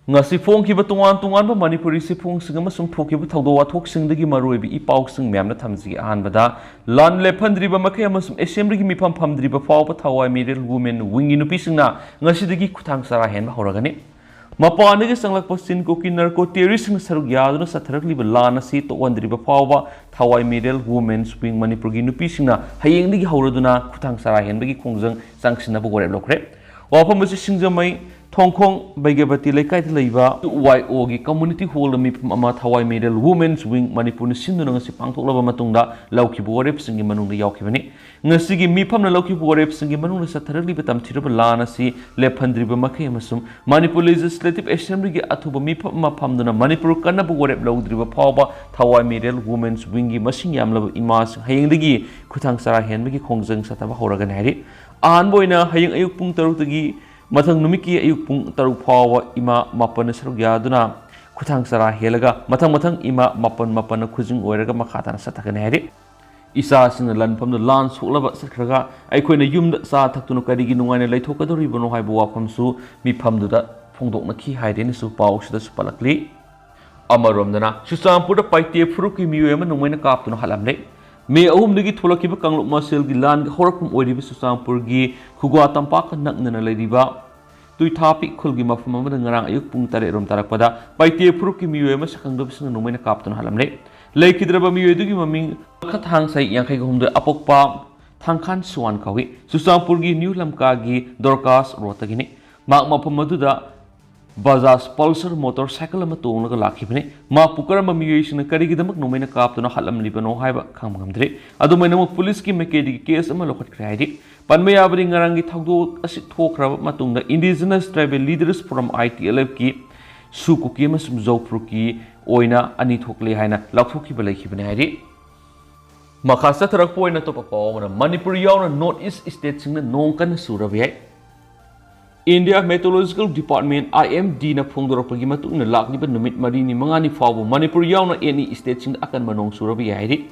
ngasi phongkiba tungan tungan ba manipuri si phongsinga masum thokiba thawdo wathoksingi maroibi i pausing memna thamji anbada lan lephandriba makai masum assembly gi mifam phamdriba fawba thawai mirel women wingi nupisingna ngasi digi kuthang sara hen horagani mapani gi sanglak pasin ko ki narco terrorist ng sarug yaduna satharak liba lan asi to wandriba fawba thawai mirel women wing manipur gi nupisingna hayeng digi horaduna kuthang sara hen bagi khongjang sangsina bo goreb lokre wafam si singjamai Thongkong Baigabati Laikai Laiba YO gi community hall mi ama thawai medal women's wing Manipur ni sindu ngasi pangthoklaba matungda lauki borep singi manungda yaukibani ngasi gi mifam na lauki borep singi manungda satharali batam thiraba lana si lephandriba makai amasum Manipur legislative assembly gi athuba mifam ma phamduna Manipur kana borep laudriba phawba thawai medal women's wing gi masing yamlaba imas hayengdagi khuthang sara henbagi khongjang sataba horagan hari an boina hayeng ayuk pung taruk tagi mathang numiki ayuk pung taruk phawa ima mapan saruk yaduna kuthang sara helaga mathang ima mapan khujing oiraga makhata sathakane hari isa sin lan pham lan suklaba sakhraga aikoina yumda sa thaktunu karigi nungaine laithokadori bono haibu wafam su mi phamduda phongdokna khi haideni su paw sida su palakli amaromdana susampur da paite furuki miyoyama nungmaina kaptunu halamle मे अहुम दगी थोलकिबा कांगलुप मसेल गी लान होरकम ओइरिबा सुसामपुर गी खुगवा तंपाक नकनना लेरिबा तुइथापि खुलगी मफम अमदा ngarang ayuk pung tare rom tarakpada paite फुरुकी मियोय मा sakangdब सिंग नुमैना कापतन हालमले लेखिद्रबा मियोय दुगी ममिंग खथांग साइ यांखै गहुमदे अपोकपा थांखान सुवान काwi सुसामपुर गी new लमका गी Dorcas रोतगिनि Mach मफम मदुदा Bajaj Pulsar motorcycle ama tongnaga lakhibane ma pukarama miyuisina karigidamak numaina kaptuna halamlibano haiba khangmamdre adumaina mo police ki mekedi case ama lokhatkre haidi panmayabri ngarangi thagdo asi thokraba matungda indigenous tribal leaders from ITLF ki sukuki amasum jawpruki oina ani thokle haina lakthokiba laikhibane haidi makhasa tharak poina to papawana Manipur yauna north east state singna nongkan surabai India Meteorological Department IMD na phongdorapagi matungna lakniba numit marini mangani fawu Manipur yauna any state sing akan manong surabi yairi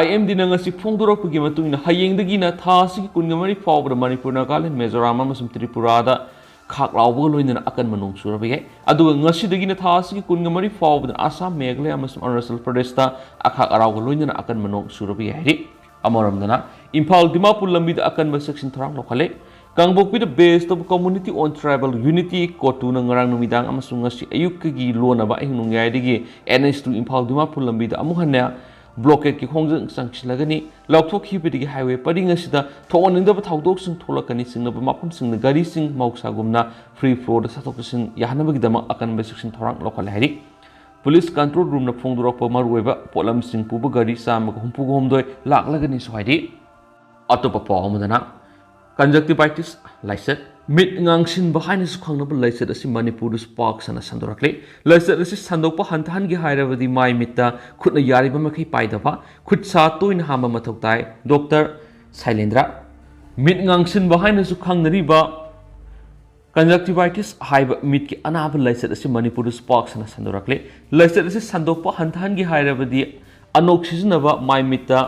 IMD na ngasi phongdorapagi matungna hayengdagi na thasi kungamari fawu Manipur Nagaland Mizoram amasum Tripura da khaklawba loina akan manong surabi yai aduga ngasi dagi na thasi kungamari fawu Assam Meghalaya amasum Arunachal Pradesh da akhak arawga loina akan manong surabi yairi amaramdana Imphal Dimapur lambi da akan ba section tharang lokhale Kangbokpi the base of community on tribal unity kotu na ngarang numidang amasung ngasi ayuk gi lona ba hinung yaidigi NS2 Imphal Dimapur lambi da amuhanna blockade ki khongjang sangchilagani laukthokhi bidigi highway pading asida thoningda ba thawdok sing tholakani singna ba mapam sing gari sing mauksa gumna free flow da sathok sin yahanabagi dama akan ba section thorang lokal hari police control room na phongdurok pa marweba polam sing puba gari sam ko humpu homdoi laklagani sohidi atopa pa homdana conjunctivitis lyset mid ngangsin behind is khangnaba lyset asi Manipur spark sana sandorakle lyset asi sandokpa hanthan gi hairabadi mai mitta khutna yariba makai paidaba khut sa toin hamba mathok tai Dr. Sailendra mid ngangsin behind is khangnariba conjunctivitis haiba mid ki anaba lyset asi Manipur spark sana sandorakle lyset asi sandokpa hanthan gi hairabadi anoxygenaba mai mitta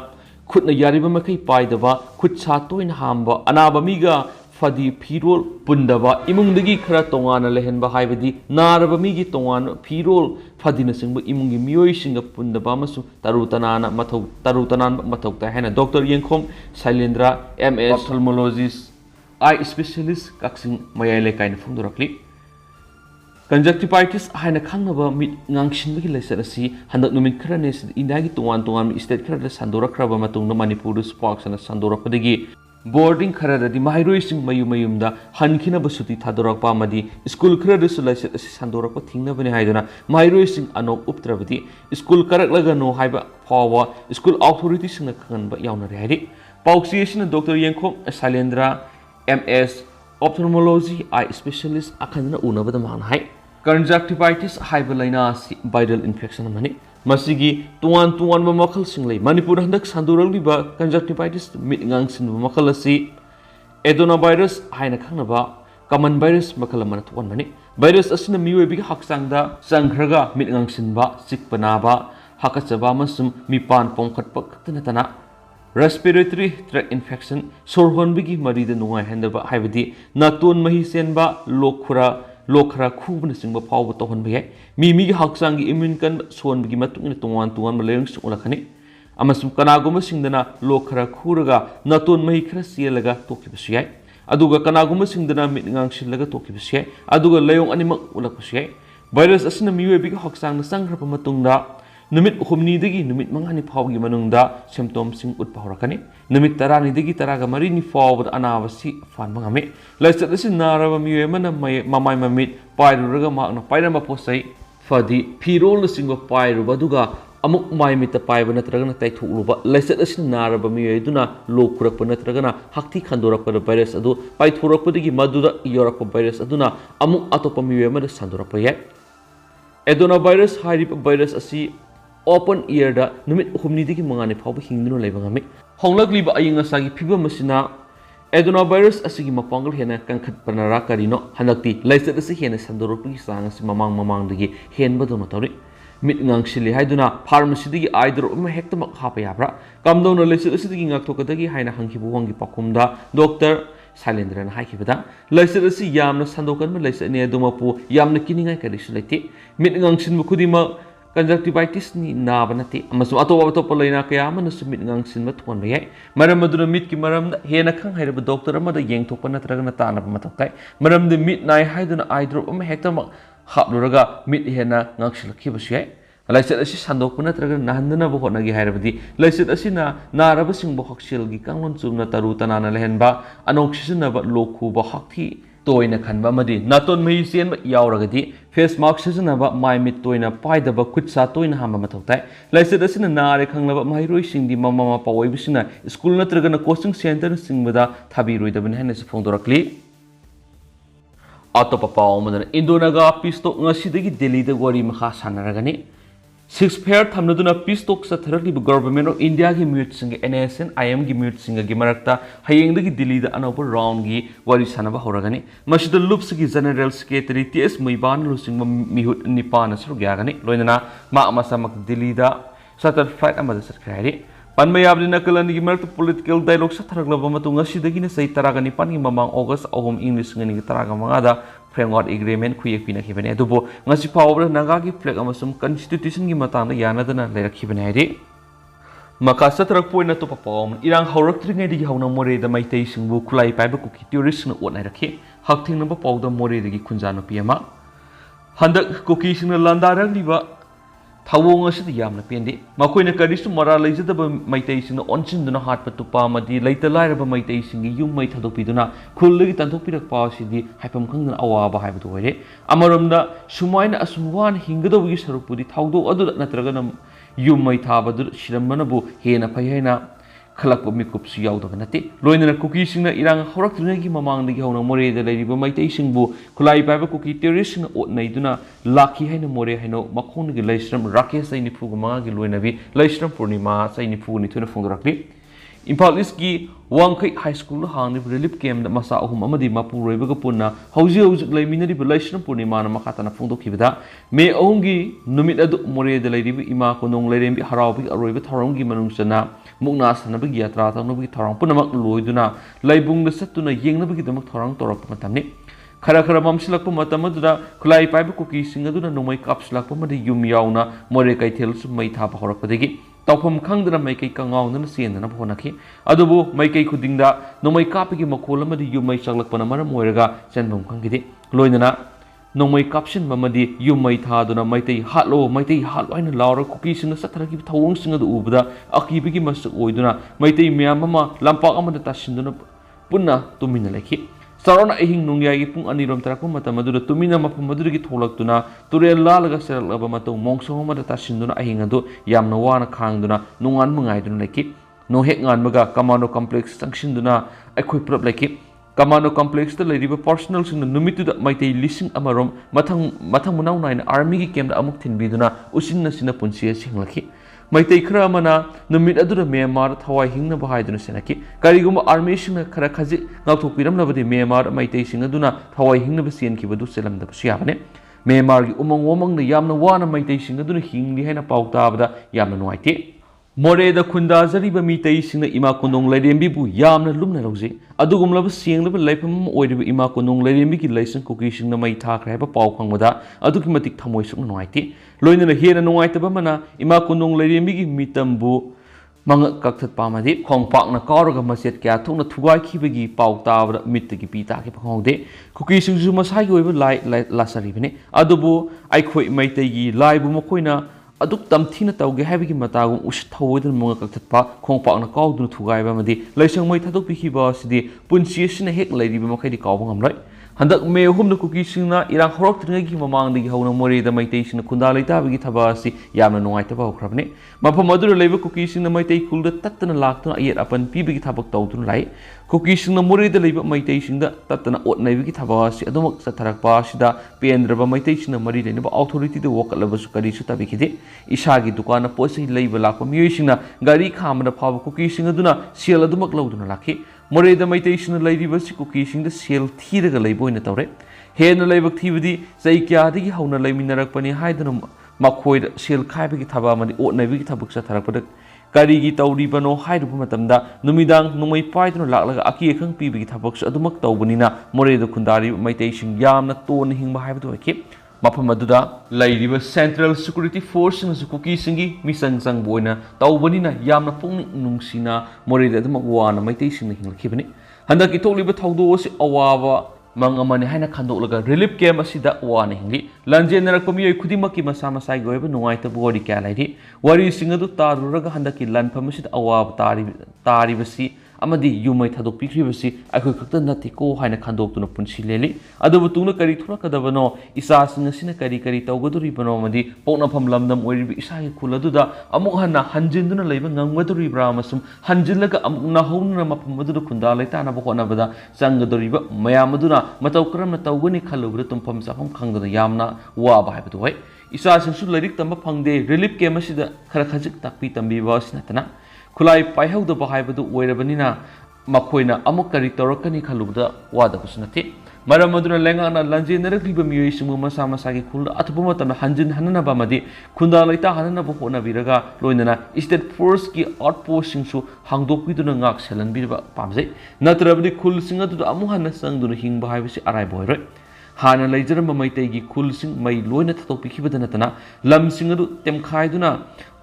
khutna yariba makai paidaba khut sa toin hamba anaba miga fadi phirol pundaba imungdagi khara tongana lehenba haibadi naraba migi tongan phirol fadina singba imungi miyoi singa pundaba masu tarutanana mathau ta hena Dr. Yengkhom Sailendra MS ophthalmologist eye specialist kaksing mayai kain phungdurakli conjunctivitis haina khangnaba mit ngangsinbagi laisat asi handak numit kharane indagi tongan state khara sandorakraba matungna Manipur spark sana sandorakpadagi boarding khara dadi mahairoi sing mayumda hankhina basuti thadorakpa amadi school khara su laisat asi sandorakpa thingna bani haiduna mahairoi sing anok uptrabadi school karaklaga no haiba phawa school authority singna khanba yaunare haidi pauksiyesina Dr. Yengkhom Sailendra MS ophthalmology eye specialist akhanna unabada man hai conjunctivitis haibalaina viral infection amani masigi tuan ba makhal singlei Manipur handak sandurali ba conjunctivitis mit ngangsin ba makhal asi adenovirus haina khangnaba common virus makhal amana tuan mani virus asina miwe bi haksangda sangkhraga mit ngangsin ba sikpana ba hakachaba masum mipan pongkhatpa katana respiratory tract infection sorhon bigi marida nungai handaba haibadi natun mahi senba lokhura lok khara khubna singba phawba tohon bhe mi mi gi hakchang gi immune kan son gi matung tongan tongan ma leng sung lakhani amasum kanaguma singdana lok khara khuraga naton mai khara sielaga tokibasu yai aduga kanaguma singdana mitngang silaga tokibasu yai aduga layong animak ulakbasu yai virus asina miwe bi hakchang na sangrapa matungda numit humni dagi numit mangani phawgi manungda symptom sing utpa horakani numit tarani dagi taraga marini phawbad anawasi fan mangame laisat asin naraba miwe mana mamai mamit pairuraga makna pairama posai fadi phirol singba pairuba duga amuk mai mita paiba natragana taithuluba laisat asin naraba miwe duna lokurakpa natragana hakti khandorakpa virus adu paithurakpa dagi maduda yorakpa virus aduna amuk atopa miwe mana sandorakpa yai adenovirus hairipa virus asi open ear da numit humni digi mangani phawba hingduna leibangami honglakliba ayinga sagi phiba masina adenovirus asigi mapangal hena kankhat panara karino hanakti laisat asi hena sandoropgi sang asi mamang digi henba dono tawri mit ngangshili haiduna pharmacy digi aider uma hektamak hapa yabra kamdona laisat asi digi ngaktokadagi haina hangkibu wangi pakumda doctor Silendran haikibada laisat asi yamna sandokan ma laisat ne domapu yamna kiningai karisu laite mit ngangsin bukudima conjunctivitis ni nabanati amasum atopa laina kaya amana sumit ngangsin ma thon bayai maram aduna mit ki maram hena khang hairaba doctor amada yengthokpa natraga na tanaba matoktai maram de mit nai haiduna eye drop ama hekta ma hapluraga mit hena ngangsilakhi basiyai laisat asi sandokpa natraga nahandana bo honagi hairabadi laisat asi na naraba singbo haksil gi kanglon chumna taru tanana lehenba anoxygen ba lokhu ba hakthi toina khanba madi naton mai sen ba yauragadi face mask sijanaba mai mit toina paidaba khutsa toina hamba mathoktai laisat asina nare khanglaba mairoi singdi mama pawai bisina school natraga na coaching center singbada thabi roidabani hena se phongdorakli atopa pawmana indonaga pisto ngasidagi delhi da wari makha sanaragani 6 pair thamnaduna pistok satharali government of India gi mute sing NSN IM gi mute sing gi marakta hayeng dagi Delhi da another round gi wari sanaba horagani masida loops gi general secretary TS Muiban lusing mihut nipan asru gyagani loinana ma masamak Delhi da satar fight amada sarkhari panmayabdina kalani gi marakta political dialogue satharagla matunga sidagi na sai taragani pan gi mamang August ahum English ngani gi taraga mangada framework agreement khuyekpina khibane adubo ngasi pawbra naga gi flag amasum constitution gi matangda yanadana leirakhibane hairi makasa tarak poina to papawm irang hauraktringer digi hauna more da maitai singbu khulai paiba kuki tourist na onai rakhi hakthing namba pawda more digi khunjana piyama handak kuki singna landarang liba thawong asidi yamna pendi makoina karisu mara leijadaba maitai singna onchinduna hatpa tupa madi leita lairaba maitai singi yum mai thadopiduna khullagi tanthokpirak pawsidi haipam khangna awaba haibadu hoire amaromda sumaina asumwan hingadawi sarupudi thawdo adu natraga yum mai thabadu shiramanabu hena phaihaina khalakpa mikupsu yaudaba nate loinana kuki singna irang horaktrunagi mamangdagi hauna more da leiriba maitai singbu khulai paiba kuki terrorist na otnaiduna lakhi haina more haino makhongi laisram rakesh saini phuga manga gi loinabi laisram purnima saini phu ni thuna phungrakli Imphal East gi Wangkai High School hangni relief camp da masa ahum amadi mapu roibaga punna hauji laiminari laisram purnima na makhatana phungdokhibada me ahumgi numit adu more da leiribi ima konong leirembi haraubi aroiba tharonggi manungsana mukna sanabagi yatra tangnabi tharang punamak loiduna laibungda satuna yengnabagi damak tharang torak matamni khara mamsilakpa matamaduna khulai paiba kuki singaduna nomai kapsilakpa madi yum yauna more kaithel sumai thapa horakpadagi tawpham khangdana maikai kangaungdana sendana phonakhi adubu maikai khudingda nomai kapigi makhol amadi yumai chaklakpana maram oiraga chenbam khangidi loinana nomai kapsin mamadi yumai thaduna maitai hatlo haina laura kuki singa satharagi thawong singa du ubda akibigi masak oiduna maitai miyam ama lampak amada tasinduna punna tumina lekhi sarona ehing nungyagi pung anirom tarakpa matamadu tumina mapamadurigi tholaktuna turel lalaga seralaba matong mongsong amada tasinduna ehing adu yamna wana khangduna nungan mangaiduna lekhi no hek nganmaga commando complex sangsinduna akhoi prap lekhi Commando complex the lady personal sing numitu da maitai lising amarom mathang munau naina army gi camp da amuk thin biduna usinna sina punsia singlaki maitai khra mana numit adura Myanmar thawai hingna bahaiduna senaki kariguma army sing khara khaji ngauthok piram nabadi Myanmar maitai sing aduna thawai hingna basien ki badu selam da siabane Myanmar gi umang na yamna wana maitai sing aduna hingli haina pauta abada yamna nuaite Moreda khundazariba mitayisingna ima kondong lairembibu yamna lumna lawje adugumlaba senglaba laifam oiriba ima kondong lairembigi laisang kokisingna mai thakre haiba paw phangmada adugi matik thamoi sukna nuaiti loinana hena nuaitaba mana ima kondong lairembigi mitambu manga kaktat pamadi khongpakna kawraga maset kya thukna thugai khibagi paw tabra mittagi pita ki phangde kokisingju masai oiba lai lasaribane adubu aikhoi maitaygi laibu makoina aduk tamthina tawge habigi matagum usthawodun monga kakthapa khongpakna kawdun thugaiba madi laisang mai thaduk pikhiba sidi punsi sina hek lairiba makhai di kawba ngamlai handak me humna kuki singna irang horok tringi mamang digi hauna more da maitei sina khunda laita bigi thaba si yamna nungai taba ukhrabne mafam adur leiba kuki singna maitei khulda tattana laktuna ayet apan pibigi thabak tawdun lai kuki singna more da leiba maitei singda tattana otnai bigi thaba si adumak satharakpa sida pendraba maitei singna mari leinaba authority da wakalabu sukari su tabikide isagi dukana posai leiba lakpa miyoi singna gari khamna phaba kuki singa duna sel adumak lawduna lakhi more da maitei singna lairiba si kuki singda sel thiraga leibo ina tawre hena leibak thibadi sai kya digi hauna leimiнаrak pani haidana makhoi sel khaibagi thaba mani otnaibi thabuk sa tharakpada karigi tawribano hairuba matamda numidang numai paiduna laklaga aki khang pibigi thabuk sa adumak tawbanina more da khundari maitei sing yamna ton hingba haibadu ake mafam aduda lairiba central security force na kuki singi misang sang boina tawbanina yamna pungning nungsina more da adumak wana maitei sing hinglkhibani handaki tholiba thawdo si awaba mangamani haina khandolaga relief camp asida wana hingli lanjenarakpa miyoi khudimaki masa masai goiba nungaita bori kya lairi wari singadu taruraga handaki lanpham asida awab tari basi amadi yumai thadok pikri basi akhoi khakta nati ko haina khandok tuna punsi leli adubu tungna kari thura kadabano isa singa sina kari tawgaduri bano amadi pokna pham lamdam oiribi isa gi khuladuda amuk hanna hanjinduna leiba ngangwaduri bramasum hanjillaga amuk na hauna mapam madu khunda laita na bokona bada sangaduriba mayamaduna mataw karamna tawgani khalubra tumpham safam khangdana yamna waba haibadu hoi isa singsu lairik tamba phangde relief camp asida khara khajik takpi tambi ba sinatana khulai paihauda ba haibadu oirabanina makhoina amuk kari torakani khalubda wada kusnati maram aduna lengana lanjenarak liba miyoi simu masa masagi khulda athupa matamna hanjin hanana ba madi khunda laita hanana ba hona biraga loinana state force ki outpost singsu hangdokpiduna ngak selan birba pamjai natrabdi khul singa du amu hanna sangduna hingba haibisi arai boiroi hana leijaramba maitegi khul sing mai loina thatokpikhibada natana lam singadu temkhaiduna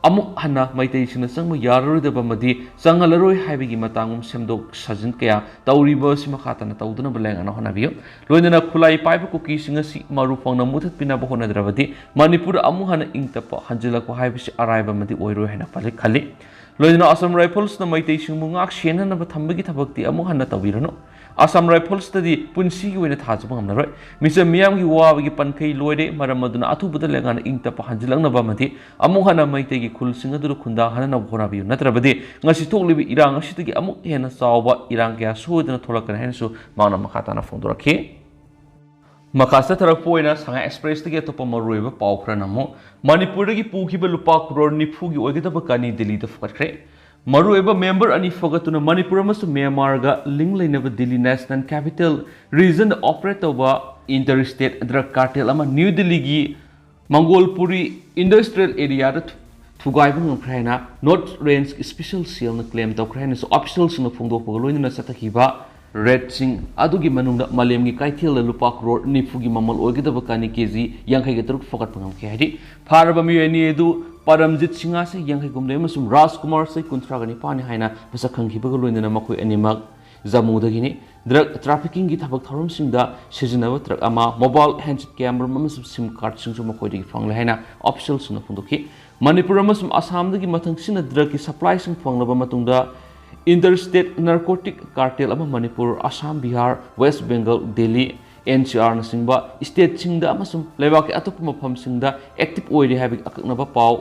amuk hanna maitei sina sangma yararudaba madi sangalaroi haibigi matangum semdok sajin kaya tawriba sima khatana tawduna beleng ana honabiyo loinana khulai paiba kuki singa si maru phangna muthat pina ba honadravadi manipur amu hana ingtapa hanjila ko haibisi araiba madi oiroi hana pali khali loinana Assam Rifles na maitei singmu ngak sena na thambagi thabakti amu hana tawirano Assam Rifles tadi punsi gi wena thajaba ngamnaroi misa miyam gi wabagi pankai loide maram aduna athubada lengana ingta pa hanjilangna ba mati amu hana maitei gi khul singa dur khunda hana na bhona biu natrabadi ngasi thoklibi irang asitagi amu hena sawba irang kya sodana tholakana hensu mauna makhata na phongdorakhi makasa tarak poina sanga express tagi atopa maruiba pawkhra namo Manipur gi pukhiba Lupa Crore nifu gi oigadaba kani Delhi da phagatkhre maruiba member ani phagatuna Manipur amasu Myanmar ga link lainaba Delhi National Capital Region operate over interstate drug cartel ama New Delhi gi Mangolpuri industrial area da thugaiba ngkhraina North Range special seal na claim tawkhraina so officials na phongdokpa loinana satakhiba red sing adugi manungda malemgi kaithel Lupa Crore nifugi mamal oigedaba kani kg yankhai ga taruk phagat pangam ke hadi pharaba mi ani edu paramjit singa se yankhai gumle masum Rajkumar se kunthra gani pani haina basa khanghiba ga loinana makhoi animak jamu dagini drug trafficking gi thabak tharum singda sejinaba truck ama mobile handset camera masum sim card sing su makhoi dagi phangle haina officials na phungdoki Manipur masum Assam dagi mathang sina drug ki supply sing phanglaba matungda interstate narcotic cartel ama Manipur Assam Bihar West Bengal Delhi NCR na singba state singda amasum lebak atopa mafam singda active oire habik akaknaba paw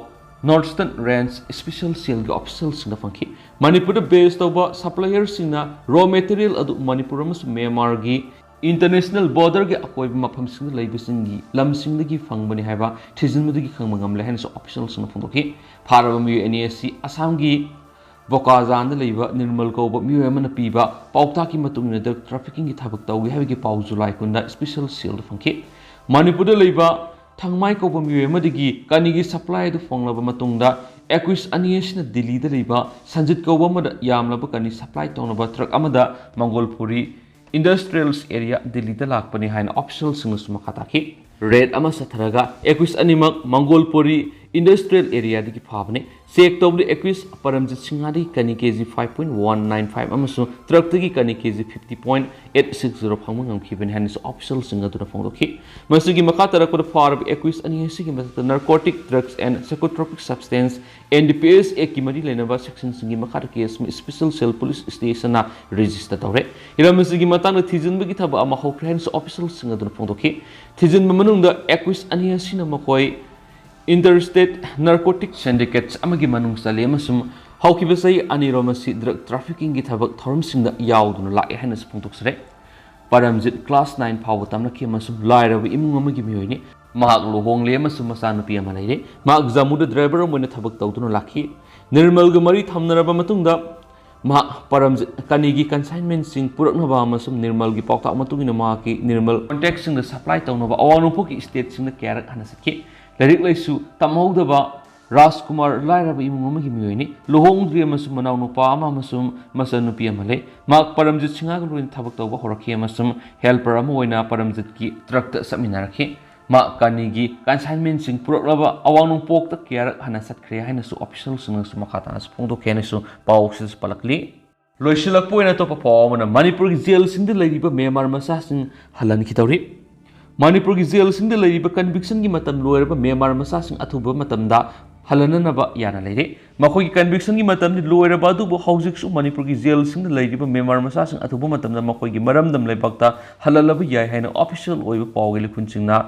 Northern Range special seal gi official singda phangki Manipur based over supplier singna raw material adu Manipur amasum Myanmar gi international border gi akoi mafam singda leibisingi lam singda gi phangbani haiba thijinmudu gi khangmangam lehen so official singna phangdoki pharabami NSC Assam gi Bokazan da leiba Nirmal Kauba Miyamana Piba Pautaki Matungina drug trafficking gi thabak tawgi habigi paw July kunda special seal phangki Manipur da leiba Thangmai Kauba Miyamadigi kanigi supply du fonglaba matungda 21 ani asina Delhi da leiba Sanjit Kauba amada yamlaba kani supply tawnaba truck amada Mangolpuri Industrial area Delhi da lakpani haina official singus makataki red ama satharaga 21 animak Mangolpuri Industrial area diki phabne sek tawli 21 Paramjit Singhari kani kg 5.195 amasu truck dagi kani kg 50.860 phangma ngamkhibani hanis official singa dura phangdoki masugi makatara ko farb 21 ani sigi masata narcotic drugs and psychotropic substance NDPS ekimari lenaba section singi makata case special cell police station na register tawre ira masugi matang thijin bagi thaba ama hokren's official singa dura phangdoki thijin manungda 21 ani asina makoi interstate narcotic syndicates amagi manung sale amasum hawkibasai aniromasi drug trafficking gi thabak thorum yauduna la ehna spungtoksre Paramjit class 9 phaw tamna ki amasum lairawi imung amagi miyoini mahak lohongle amasum masanupi ama leire mahak jamuda driver amone thabak tawduna lakhi nirmal ga mari thamnaraba matungda ma Paramjit kanigi consignment sing puraknaba amasum nirmal gi pawta matungina ma ki nirmal contact sing the supply tawnaba awanu phoki state sing the carak hana sakhi Larik laisu tamhaudaba Rajkumar lairaba imung amagi miyoini lohongdri amasum manaw nupa ama amasum masanupi ama le mak Paramjit singa ga loin thabak tawba horakhi amasum helper ama oina Paramjit ki truck ta saminarakhi ma kanigi consignment sing puraklaba awang pok ta kiarak hana satkre haina su official sung su makata as phongdo kene su pawsis palakli loisilak poina to pa pawmana Manipur gi jail sing de laiba memar masa sing halan khitawri Manipur gi jail sing de laiba conviction gi matam loiraba memar masa sing athuba matamda halananaba yana leire makhoi gi conviction gi matam ni loiraba du bo haujik su Manipur gi jail sing de laiba memar masa sing athuba matamda makhoi gi maramdam leibakta halalaba yai haina official oiba pawgeli khunchingna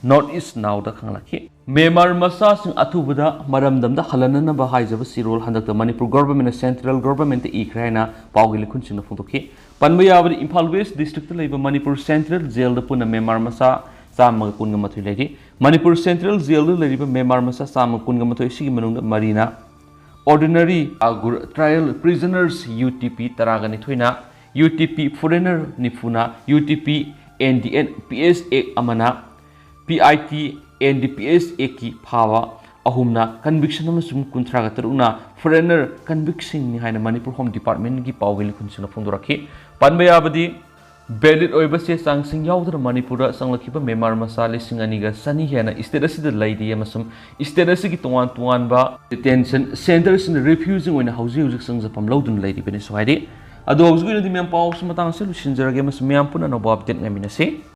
North East now da khanglaki memar masa sing athubada maramdamda halananaba haijaba sirol handakta Manipur government central government e kraina pawgeli khunchingna phungtoki panba yabadi Imphal West district leiba Manipur Central Jail da puna memar masa samag kunga mathoi leiri Manipur Central Jail da leiba memar masa samag kunga mathoi sigi manungda marina ordinary agur trial prisoners UTP taragani thoina UTP foreigner nifuna UTP NDN PS Act amana PIT NDPS Act ki phawa ahumna conviction amasum kunthraga taruna foreigner conviction ni haina Manipur Home Department gi pawgeli khunchina phongdorakhi panba yabadi valid oiba se sangsing yaudra Manipura sanglakhiba memar masale singaniga sani hena state asida laidi amasum state asigi tuan ba detention centers in refusing when housing sangjapam laudun laidi bene soide ado hausugi di mem paws matang se lusinjarage mas mem puna no update ngamina se